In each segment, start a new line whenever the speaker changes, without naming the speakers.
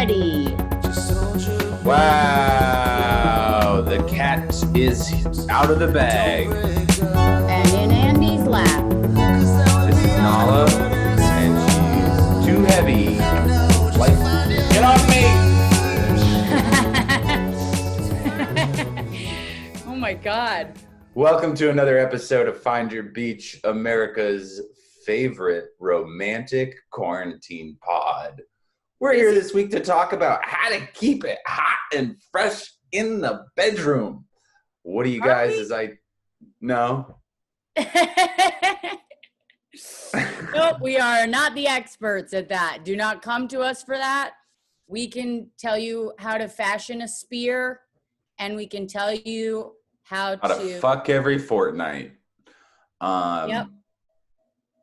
ready.
Wow, the cat is out of the bag.
And in Andy's lap.
This is Nala, and she's too heavy. Like, get off me!
Oh my God.
Welcome to another episode of Find Your Beach, America's favorite romantic quarantine pod. We're here this week to talk about how to keep it hot and fresh in the bedroom. What do you guys, No.
Nope, we are not the experts at that. Do not come to us for that. We can tell you how to fashion a spear, and we can tell you how to
fuck every fortnight.
Yep.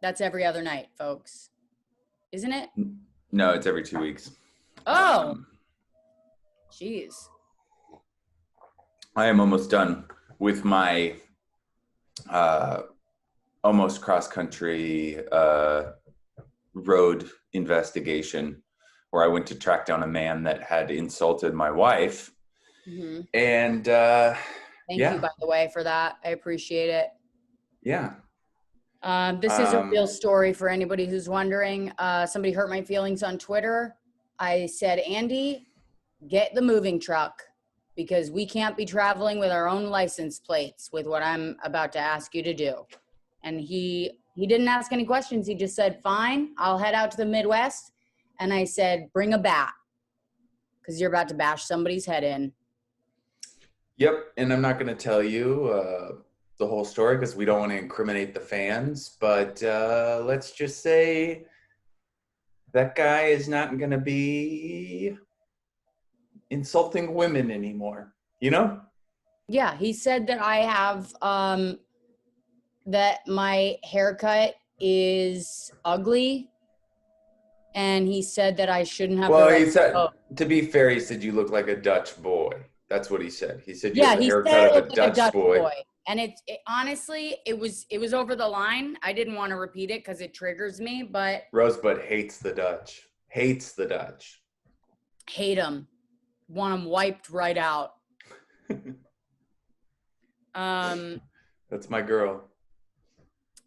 That's every other night, folks. Isn't it?
No, it's every 2 weeks.
Oh. Jeez.
I am almost done with my almost cross-country road investigation where I went to track down a man that had insulted my wife.
Mm-hmm.
And
Thank you, by the way, for that. I appreciate it.
Yeah.
This is a real story for anybody who's wondering. Somebody hurt my feelings on Twitter. I said, Andy, get the moving truck because we can't be traveling with our own license plates with what I'm about to ask you to do. And he didn't ask any questions. He just said, fine, I'll head out to the Midwest. And I said, bring a bat because you're about to bash somebody's head in.
Yep. And I'm not going to tell you the whole story because we don't want to incriminate the fans, but let's just say that guy is not going to be insulting women anymore, you know?
Yeah, he said that I have, that my haircut is ugly, and he said that I shouldn't have
he said, to be fair, he said you look like a Dutch boy. That's what he said. He said you have the haircut of a Dutch boy.
And honestly, it was over the line. I didn't want to repeat it because it triggers me, but
Rosebud hates the Dutch. Hates the Dutch.
Hate them. Want them wiped right out.
That's my girl.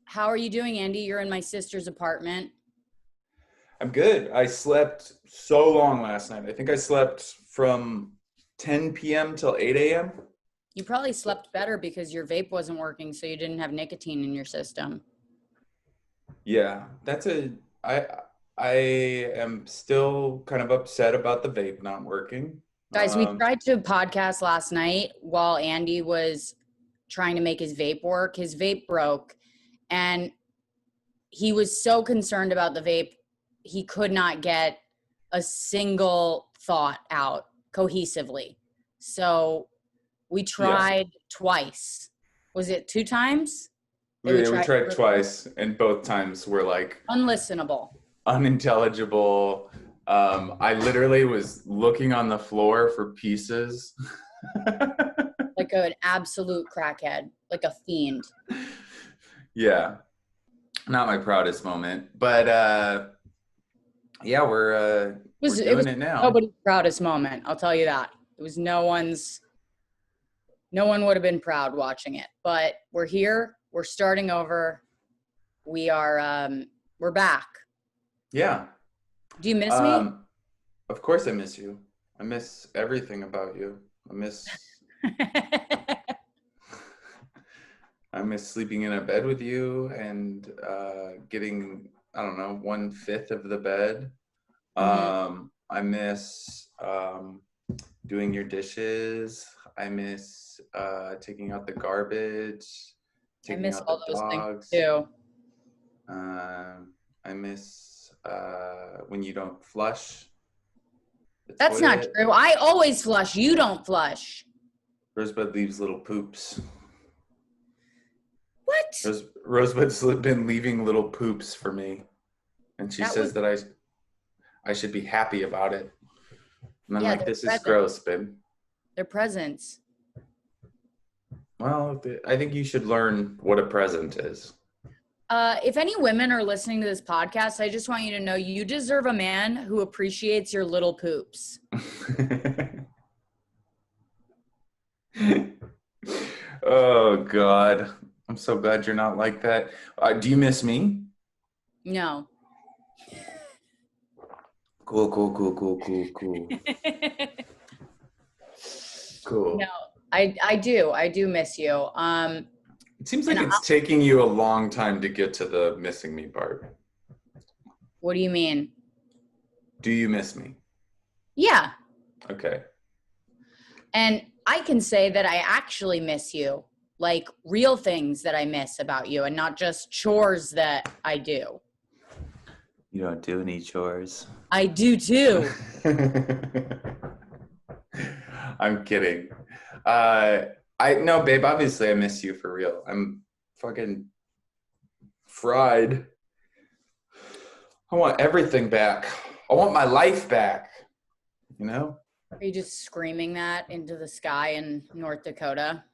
How are you doing, Andy? You're in my sister's apartment.
I'm good. I slept so long last night. I think I slept from 10 p.m. till 8 a.m.
You probably slept better because your vape wasn't working, so you didn't have nicotine in your system.
Yeah, I am still kind of upset about the vape not working.
Guys, we tried to podcast last night while Andy was trying to make his vape work. His vape broke, and he was so concerned about the vape, he could not get a single thought out cohesively. So we tried twice. Was it 2 times?
We tried twice, and both times were like
unlistenable,
unintelligible. I literally was looking on the floor for pieces.
Like an absolute crackhead, like a fiend.
Yeah. Not my proudest moment, but yeah, we're doing it now.
Nobody's proudest moment, I'll tell you that. It was no one would have been proud watching it, but we're here. We're starting over. We're back.
Yeah.
Do you miss me?
Of course I miss you. I miss everything about you. I miss sleeping in a bed with you and getting, 1/5 of the bed.
Mm-hmm.
I miss doing your dishes. I miss taking out the garbage.
I miss all those things too.
I miss when you don't flush.
That's not true. I always flush. You don't flush.
Rosebud leaves little poops.
What?
Rosebud's been leaving little poops for me. And she says that I should be happy about it. And I'm like, this is gross, babe.
They're presents.
Well, I think you should learn what a present is.
If any women are listening to this podcast, I just want you to know you deserve a man who appreciates your little poops.
Oh, God. I'm so glad you're not like that. Do you miss me?
No.
Cool. Cool.
No, I do miss you.
It seems like it's taking you a long time to get to the missing me part.
What do you mean?
Do you miss me?
Yeah.
Okay.
And I can say that I actually miss you, like real things that I miss about you and not just chores that I do.
You don't do any chores.
I do too.
I'm kidding. No, babe, obviously I miss you for real. I'm fucking fried. I want everything back. I want my life back. You know?
Are you just screaming that into the sky in North Dakota?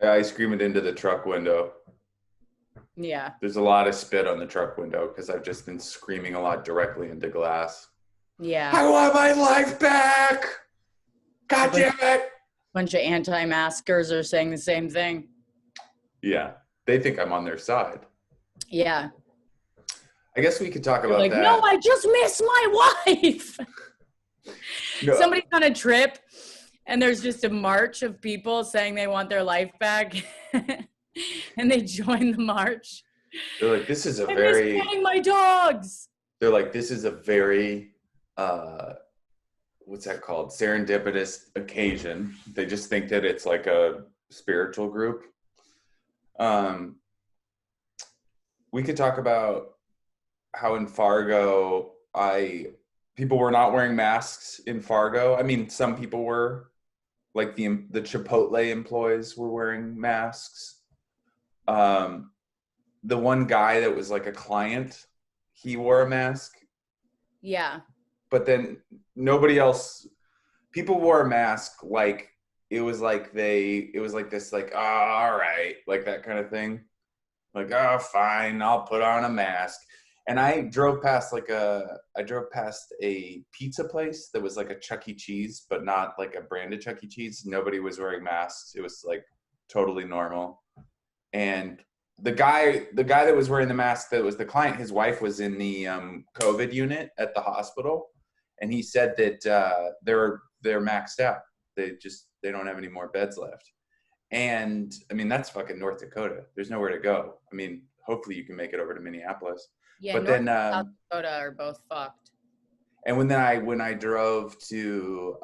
I scream it into the truck window.
Yeah.
There's a lot of spit on the truck window because I've just been screaming a lot directly into glass.
Yeah.
I want my life back. God damn it.
Bunch of anti-maskers are saying the same thing.
Yeah. They think I'm on their side.
Yeah.
I guess we could talk about
like,
that.
No, I just miss my wife.
No.
Somebody's on a trip and there's just a march of people saying they want their life back. And they join the march.
They're like, this is a
I
very...
miss petting my dogs.
They're like, this is a very... what's that called? Serendipitous occasion. They just think that it's like a spiritual group. We could talk about how in Fargo, people were not wearing masks in Fargo. I mean, some people were, like the Chipotle employees were wearing masks. The one guy that was like a client, he wore a mask.
Yeah.
But then nobody else, people wore a mask like it was like this like, oh, all right, like that kind of thing. Like, oh, fine, I'll put on a mask. And I drove past a pizza place that was like a Chuck E. Cheese, but not like a branded Chuck E. Cheese. Nobody was wearing masks. It was like totally normal. And the guy that was wearing the mask, that was the client, his wife was in the COVID unit at the hospital. And he said that they're maxed out. They don't have any more beds left. And I mean, that's fucking North Dakota. There's nowhere to go. I mean, hopefully you can make it over to Minneapolis.
Yeah,
but
North
then
and South Dakota are both fucked.
And when I drove to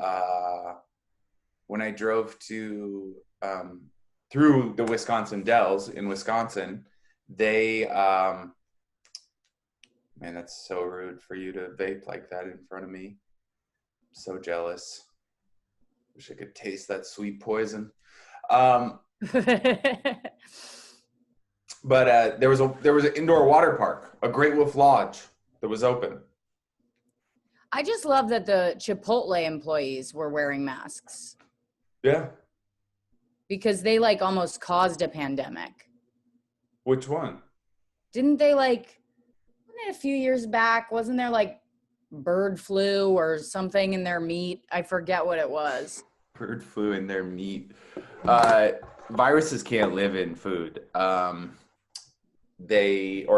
through the Wisconsin Dells in Wisconsin, they man, that's so rude for you to vape like that in front of me. I'm so jealous. Wish I could taste that sweet poison. But there was an indoor water park, a Great Wolf Lodge, that was open.
I just love that the Chipotle employees were wearing masks.
Yeah.
Because they like almost caused a pandemic.
Which one?
Didn't they wasn't it a few years back? Wasn't there like bird flu or something in their meat? I forget what it was.
Bird flu in their meat. Viruses can't live in food. Or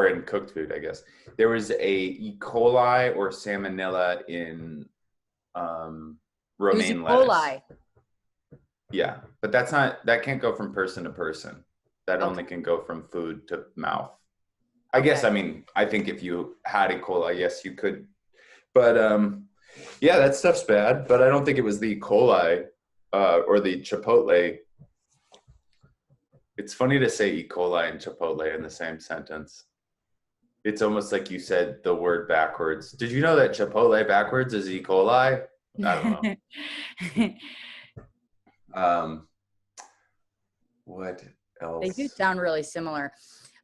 in cooked food, I guess. There was a E. coli or salmonella in romaine lettuce. E. coli. Yeah, but that can't go from person to person. That only can go from food to mouth. I guess, I mean, I think if you had E. coli, yes, you could. But yeah, that stuff's bad, but I don't think it was the E. coli or the Chipotle. It's funny to say E. coli and Chipotle in the same sentence. It's almost like you said the word backwards. Did you know that Chipotle backwards is E. coli? I don't know. What else?
They do sound really similar.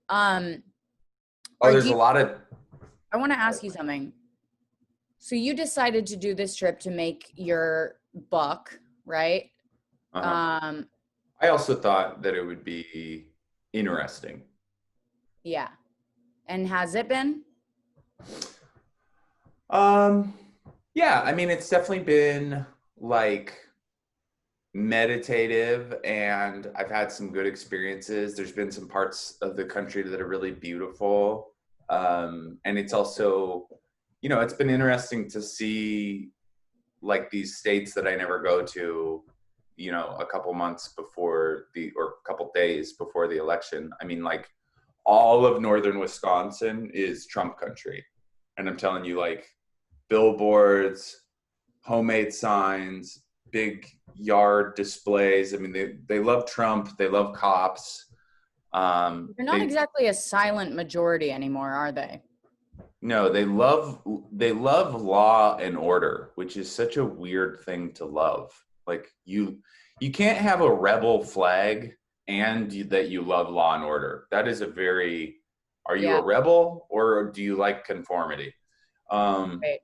There's a lot of...
I want to ask you something. So you decided to do this trip to make your buck, right?
I also thought that it would be interesting.
Yeah. And has it been?
Yeah, I mean, it's definitely been like meditative, and I've had some good experiences. There's been some parts of the country that are really beautiful. And it's also, it's been interesting to see like these states that I never go to, a couple months before or a couple days before the election. I mean, like all of northern Wisconsin is Trump country. And I'm telling you, like billboards, homemade signs, big yard displays. I mean, they love Trump. They love cops.
They're not exactly a silent majority anymore, are they?
No, they love law and order, which is such a weird thing to love. Like you can't have a rebel flag and that you love law and order. That is are you a rebel or do you like conformity?
Right.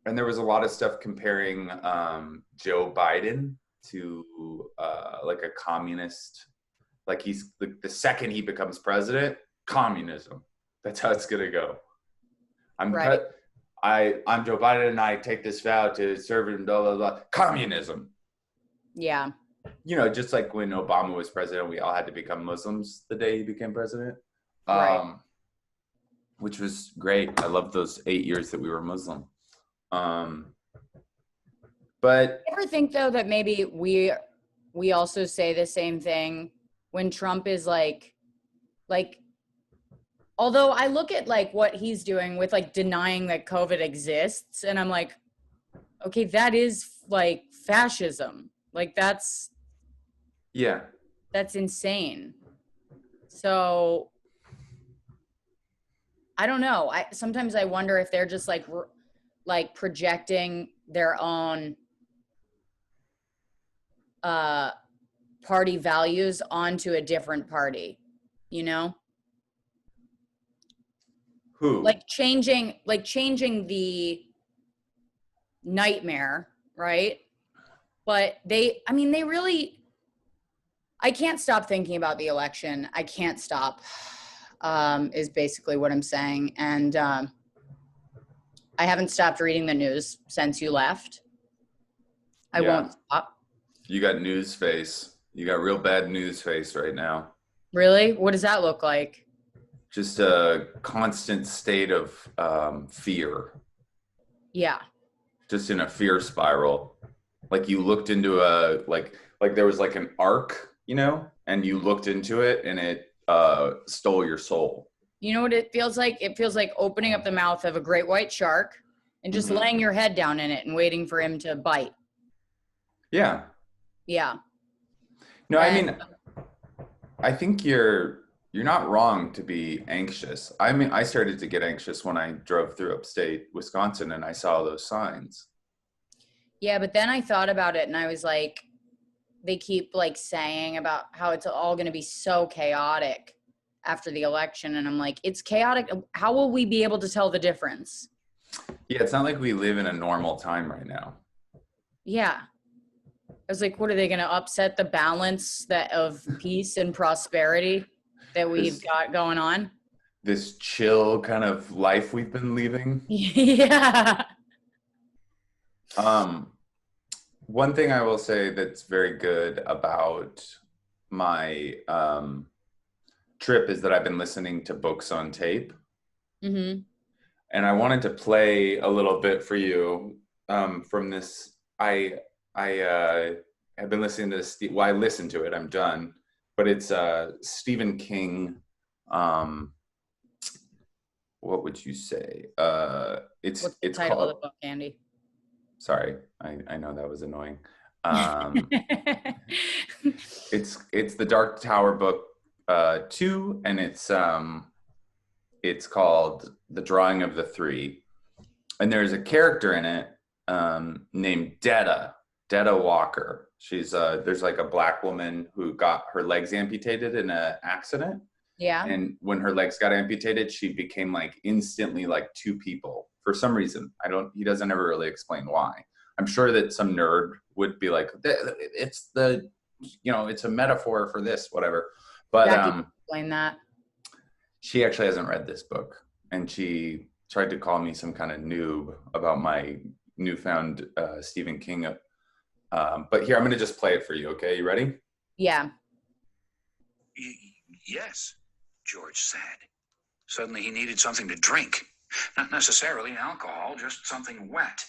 And there was a lot of stuff comparing Joe Biden to like a communist. Like he's the second he becomes president, communism. That's how it's gonna go. I'm Joe Biden and I take this vow to serve in blah blah blah. Communism.
Yeah.
Just like when Obama was president, we all had to become Muslims the day he became president.
Right.
Which was great. I loved those 8 years that we were Muslim. But
ever think though that maybe we also say the same thing when Trump is like although I look at like what he's doing with like denying that COVID exists and I'm like, okay, that is like fascism. Like that's insane. So I don't know. Sometimes I wonder if they're just like projecting their own party values onto a different party,
Who?
Like changing the nightmare, right? But they really, I can't stop thinking about the election. I can't stop, is basically what I'm saying. And I haven't stopped reading the news since you left. I won't stop.
You got news face. You got real bad news face right now.
Really? What does that look like?
Just a constant state of fear.
Yeah.
Just in a fear spiral. Like you looked into like there was like an arc, and you looked into it and it stole your soul.
You know what it feels like? It feels like opening up the mouth of a great white shark and just laying your head down in it and waiting for him to bite.
Yeah.
Yeah.
No, I mean, I think you're not wrong to be anxious. I mean, I started to get anxious when I drove through upstate Wisconsin and I saw those signs.
Yeah, but then I thought about it and I was like, they keep like saying about how it's all going to be so chaotic after the election. And I'm like, it's chaotic. How will we be able to tell the difference?
Yeah, it's not like we live in a normal time right now.
Yeah. I was like, what are they going to upset the balance of peace and prosperity that we've got going on?
This chill kind of life we've been leaving.
Yeah.
One thing I will say that's very good about my trip is that I've been listening to books on tape.
Mm-hmm.
And I wanted to play a little bit for you from this. I have been listening to this. Well, I listened to it. I'm done. But it's Stephen King. What would you say? What's the
title of the book, Andy?
Sorry, I know that was annoying. It's the Dark Tower book 2, and it's called The Drawing of the Three, and there's a character in it named Detta Walker. She's there's like a Black woman who got her legs amputated in an accident.
Yeah.
And when her legs got amputated, she became like instantly like two people for some reason. He doesn't ever really explain why. I'm sure that some nerd would be like, it's it's a metaphor for this, whatever. But
Jackie, explain that.
She actually hasn't read this book, and she tried to call me some kind of noob about my newfound Stephen King. But here, I'm going to just play it for you. Okay, you ready?
Yeah.
Yes, George said. Suddenly he needed something to drink. Not necessarily alcohol, just something wet.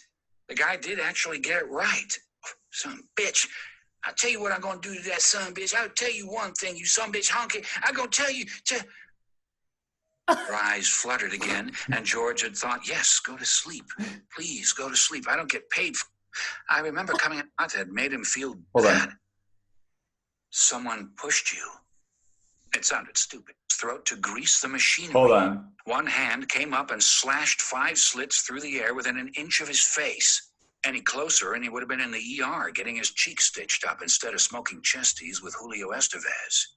The guy did actually get it right. Son of a bitch. I'll tell you what I'm going to do to that son of a bitch. I'll tell you one thing, you son of a bitch honky. I'm going to tell you to... Her eyes fluttered again, and George had thought, yes, go to sleep. Please, go to sleep. I don't get paid for... I remember coming out that made him feel bad. Someone pushed you. It sounded stupid. His throat to grease the machinery.
Hold on.
One hand came up and slashed 5 slits through the air within an inch of his face. Any closer and he would have been in the ER getting his cheeks stitched up instead of smoking chesties with Julio Estevez.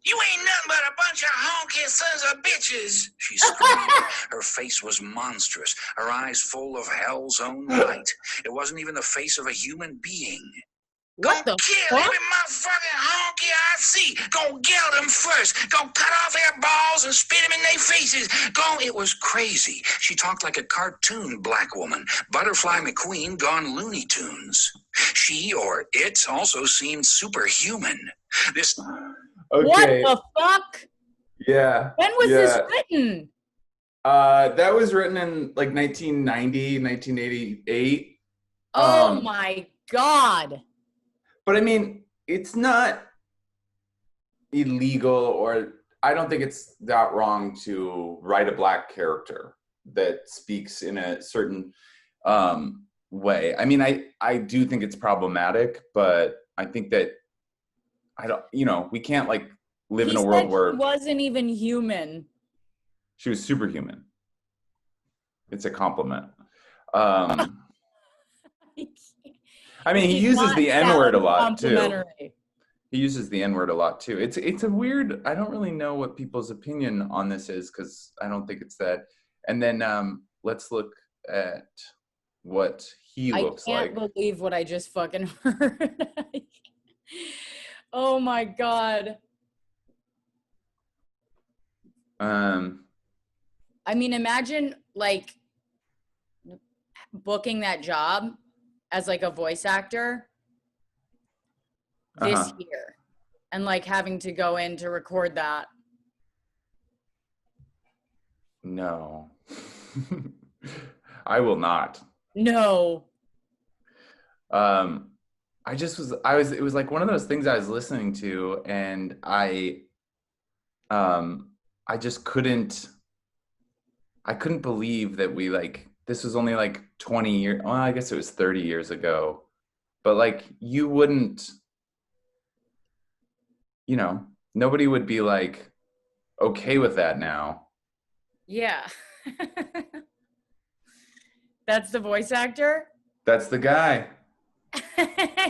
You ain't nothing but a bunch of honky sons of bitches, she screamed. Her face was monstrous, her eyes full of hell's own light. It wasn't even the face of a human being.
What the
Kill
fuck?
every motherfucking honky I see. Go get them first. Go cut off their balls and spit them in their faces. Go. It was crazy. She talked like a cartoon black woman. Butterfly McQueen gone Looney Tunes. She, or it, also seemed superhuman. This...
Okay.
What the fuck?
Yeah.
When was this written?
That was written in like 1990, 1988.
Oh my God.
But I mean, it's not illegal, or I don't think it's that wrong to write a black character that speaks in a certain way. I mean, I do think it's problematic, but I think that we can't like live in a world where
she wasn't even human.
She was superhuman. It's a compliment. I mean, he uses the N-word a lot too. He uses the N-word a lot too. It's a weird, I don't really know what people's opinion on this is, because I don't think it's that. And then let's look at what he looks like.
I can't believe what I just fucking heard. Oh my God. I mean, imagine like booking that job as like a voice actor this year and like having to go in to record that.
No. I will not.
No.
It was like one of those things I was listening to, and I just couldn't believe that this was only like 20 years, well, I guess it was 30 years ago, but like you wouldn't, nobody would be like okay with that now.
Yeah. That's the voice actor?
That's the guy.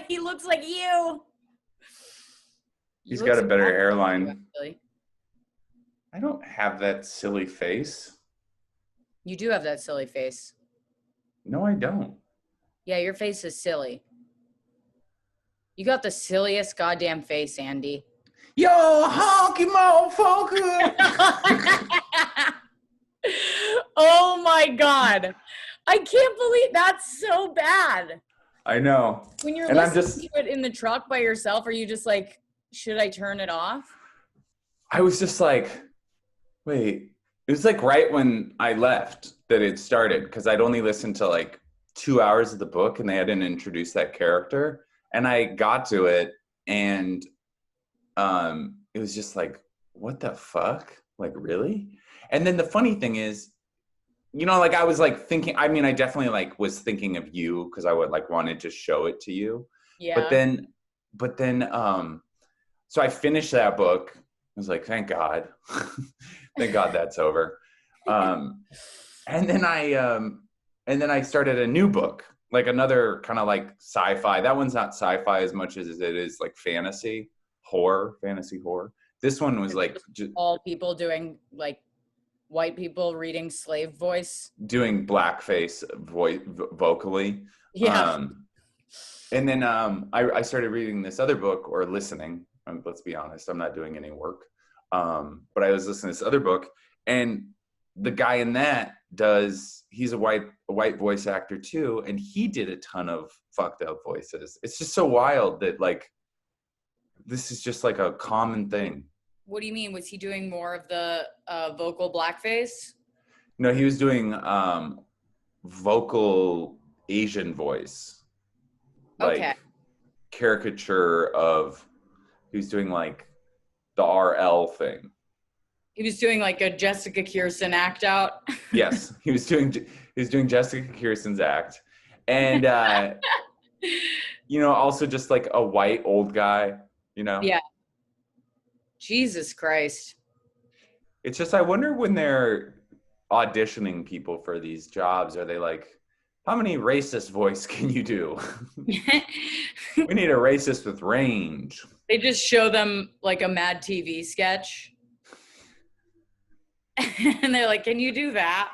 He looks like you.
He's got a better hairline. I don't have that silly face.
You do have that silly face.
No, I don't.
Yeah, your face is silly. You got the silliest goddamn face, Andy.
Yo, honky motherfucker.
Oh my God. I can't believe that's so bad.
I know.
When you're listening to it in the truck by yourself, are you just like, should I turn it off?
I was just like, wait. It was like right when I left that it started, because I'd only listened to like 2 hours of the book and they hadn't introduced that character. And I got to it and it was just like, what the fuck? Like, really? And then the funny thing is, like I was like thinking, I mean, I definitely like was thinking of you because I would like wanted to show it to you.
Yeah.
But then, so I finished that book. I was like, thank God. Thank God that's over. And then I started a new book, like another kind of like sci-fi. That one's not sci-fi as much as it is like fantasy horror. This one was like just
all people doing like white people reading slave voice,
doing blackface voice vocally.
Yeah.
And then I started reading this other book, or listening. Let's be honest, I'm not doing any work. But I was listening to this other book, and the guy in that he's a white voice actor too, and he did a ton of fucked up voices. It's just so wild that like this is just like a common thing.
What do you mean? Was he doing more of the vocal blackface?
No, he was doing vocal Asian voice, like
Okay.
caricature of. He was doing like the RL thing.
He was doing like a Jessica Kirsten act out.
Yes, he was doing Jessica Kirsten's act, and also just like a white old guy.
Yeah. Jesus Christ.
It's just I wonder when they're auditioning people for these jobs, are they like, how many racist voice can you do? We need a racist with range.
They just show them like a Mad TV sketch. And they're like, can you do that?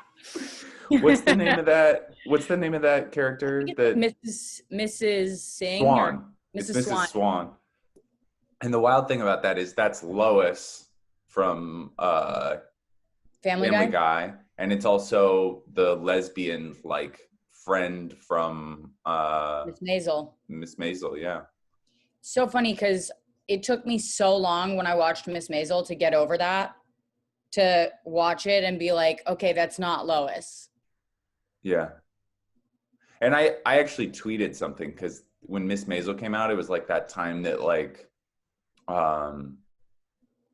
What's the name of that character? That
Mrs. Singh?
Swan.
Mrs.
It's Mrs. Swan. And the wild thing about that is that's Lois from
Family
Guy. And it's also the lesbian like friend from
Miss Maisel.
Miss Maisel, yeah.
So funny because it took me so long when I watched Miss Maisel to get over that, to watch it and be like, okay, that's not Lois.
Yeah. And I actually tweeted something because when Miss Maisel came out, it was like that time that like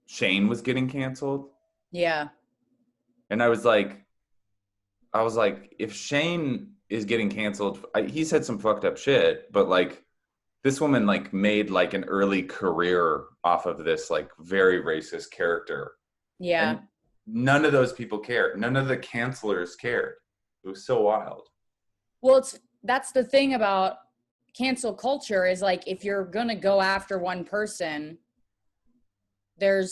Shane was getting canceled.
Yeah.
And I was like, if Shane is getting canceled, he said some fucked up shit, but like this woman like made like an early career off of this like very racist character.
Yeah.
And none of those people cared. None of the cancelers cared. It was so wild.
Well, that's the thing about cancel culture is like, if you're going to go after one person, there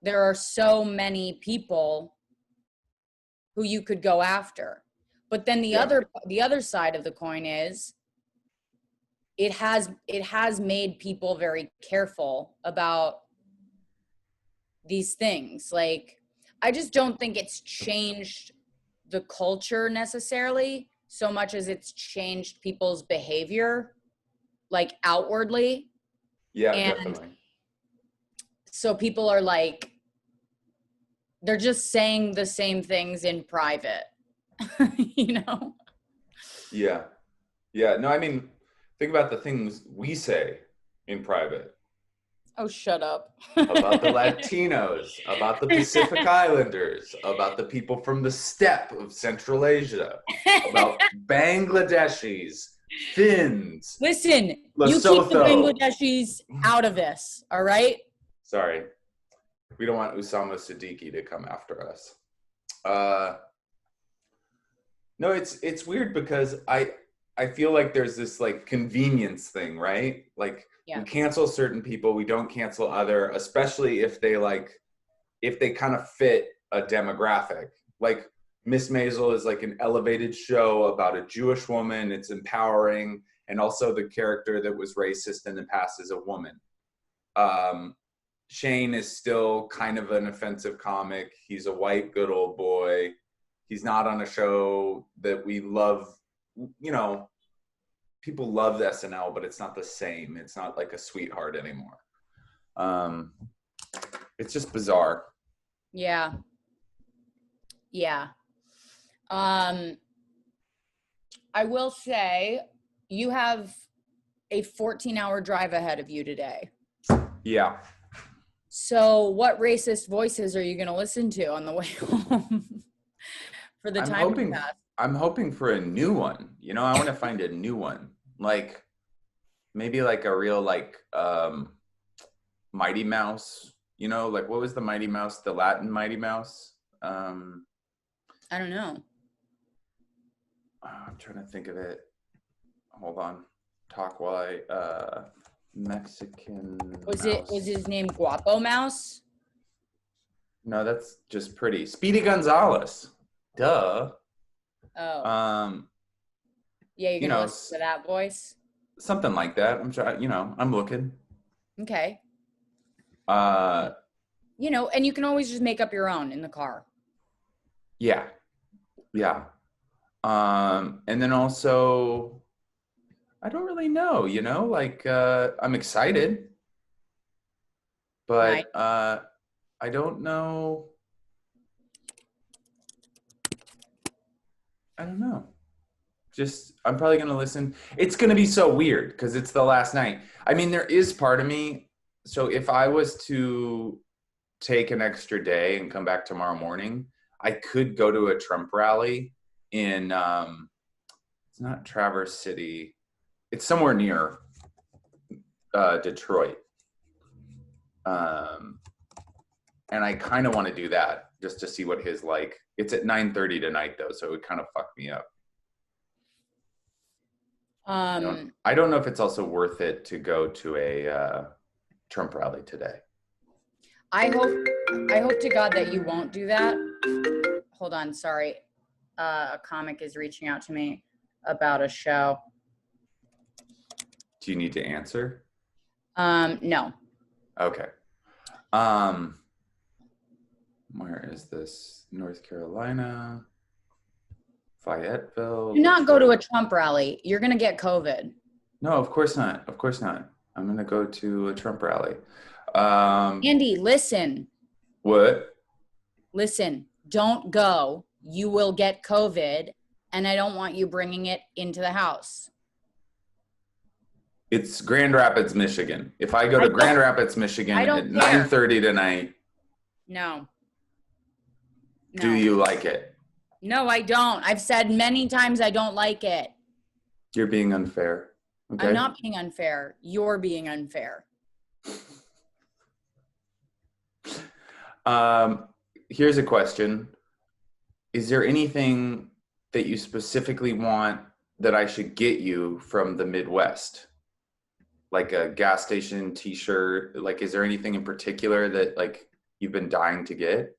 are so many people who you could go after. But then the other side of the coin is it has made people very careful about these things. Like, I just don't think it's changed the culture necessarily so much as it's changed people's behavior, like outwardly.
Yeah,
and
definitely.
So people are like, they're just saying the same things in private,
Yeah. Yeah. No, I mean, think about the things we say in private.
Oh, shut up.
About the Latinos, about the Pacific Islanders, about the people from the steppe of Central Asia, about Bangladeshis, Finns.
Listen,
Lesotho.
You keep the Bangladeshis out of this, all right?
Sorry. We don't want Usama Siddiqui to come after us. No, it's weird because I feel like there's this like convenience thing, right? Like we cancel certain people, we don't cancel other, especially if they kind of fit a demographic. Like Miss Maisel is like an elevated show about a Jewish woman. It's empowering. And also the character that was racist in the past is a woman. Shane is still kind of an offensive comic. He's a white, good old boy. He's not on a show that we love. People love the SNL, but it's not the same. It's not like a sweetheart anymore. It's just bizarre.
Yeah. Yeah. I will say you have a 14-hour drive ahead of you today.
Yeah.
So what racist voices are you going to listen to on the way home for the time to pass?
I'm hoping for a new one. I want to find a new one. Like maybe like a real like Mighty Mouse, like what was the Mighty Mouse, the Latin Mighty Mouse?
I don't know.
I'm trying to think of it. Hold on. Talk while I Mexican
Was
mouse.
his name Guapo Mouse?
No, that's just pretty. Speedy Gonzalez. Duh.
Oh. Yeah, you're gonna listen to that voice?
Something like that. I'm trying, I'm looking.
Okay. You know, and you can always just make up your own in the car.
Yeah. Yeah. And then also, I don't really know, you know, like, I'm excited, but, I don't know. I don't know. Just, I'm probably going to listen. It's going to be so weird because it's the last night. I mean, there is part of me. So if I was to take an extra day and come back tomorrow morning, I could go to a Trump rally in, it's not Traverse City. It's somewhere near Detroit. And I kind of want to do that just to see what his like. It's at 9:30 tonight though, so it would kind of fuck me up. I don't know if it's also worth it to go to a Trump rally today.
I hope to God that you won't do that. Hold on, sorry. A comic is reaching out to me about a show.
Do you need to answer?
No.
Okay. Where is this? North Carolina, Fayetteville.
Do not go to a Trump rally. You're going to get COVID.
No, of course not. Of course not. I'm going to go to a Trump rally.
Andy, listen.
What?
Listen, don't go. You will get COVID, and I don't want you bringing it into the house.
It's Grand Rapids, Michigan. If I go to Grand Rapids, Michigan at 9:30 tonight,
no.
Do you like it?
No, I don't. I've said many times I don't like it.
You're being unfair. Okay.
I'm not being unfair. You're being unfair.
Here's a question. Is there anything that you specifically want that I should get you from the Midwest? Like a gas station t-shirt? Like, is there anything in particular that like you've been dying to get?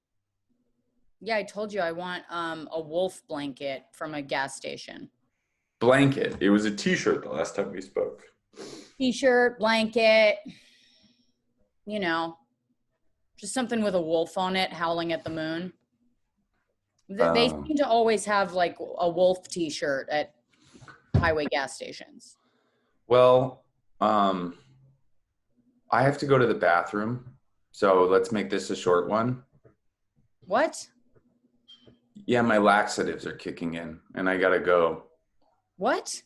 Yeah, I told you I want a wolf blanket from a gas station.
Blanket. It was a t-shirt the last time we spoke.
T-shirt, blanket, you know, just something with a wolf on it howling at the moon. They seem to always have like a wolf t-shirt at highway gas stations.
Well, I have to go to the bathroom, so let's make this a short one.
What?
Yeah, my laxatives are kicking in, and I gotta go.
What?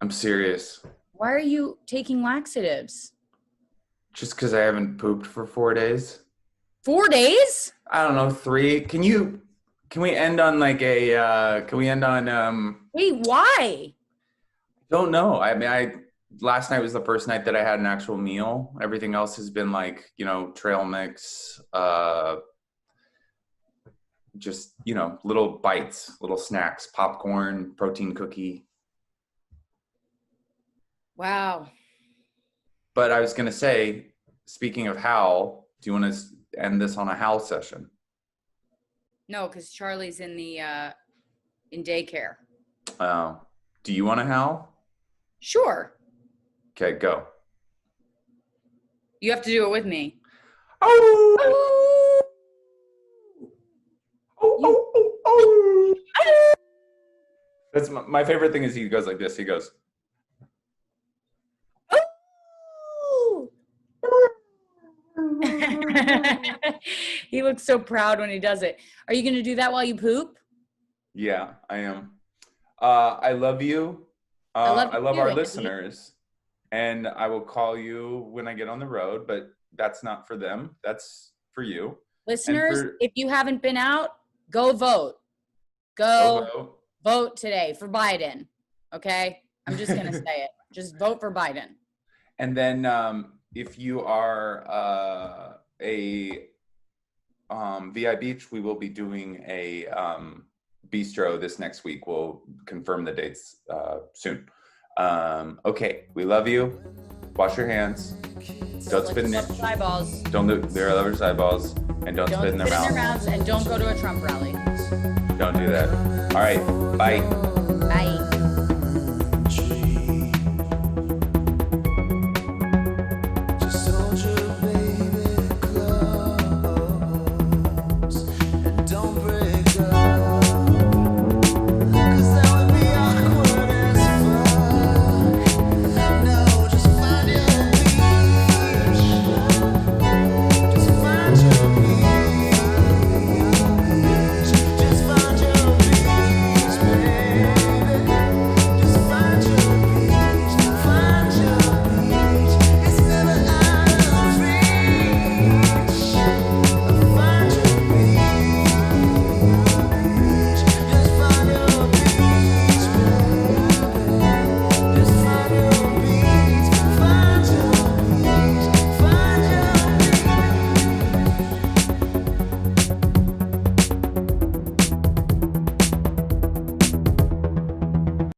I'm serious.
Why are you taking laxatives?
Just because I haven't pooped for 4 days.
4 days?
I don't know, 3. Can we end on like a,
Wait, why?
Don't know. I mean, last night was the first night that I had an actual meal. Everything else has been like, you know, trail mix, just, you know, little bites, little snacks, popcorn, protein cookie.
Wow.
But I was going to say, speaking of Hal, do you want to end this on a Hal session?
No, because Charlie's in the in daycare.
Oh. Do you want a Hal?
Sure.
Okay, go.
You have to do it with me.
Oh! Oh, oh, oh, oh. That's my favorite thing is he goes like this. He goes.
He looks so proud when he does it. Are you going to do that while you poop?
Yeah, I am. I love you. I love our listeners. And I will call you when I get on the road, but that's not for them. That's for you.
Listeners, if you haven't been out, go vote. Go vote today for Biden. Okay? I'm just going to say it. Just vote for Biden.
And then if you are a VI Beach, we will be doing a bistro this next week. We'll confirm the dates soon. Okay, we love you. Wash your hands. Don't spit in their
eyeballs.
Don't look their lovers' eyeballs, and don't spit in their mouths.
And don't go to a Trump rally.
Don't do that. All right, bye.
Bye.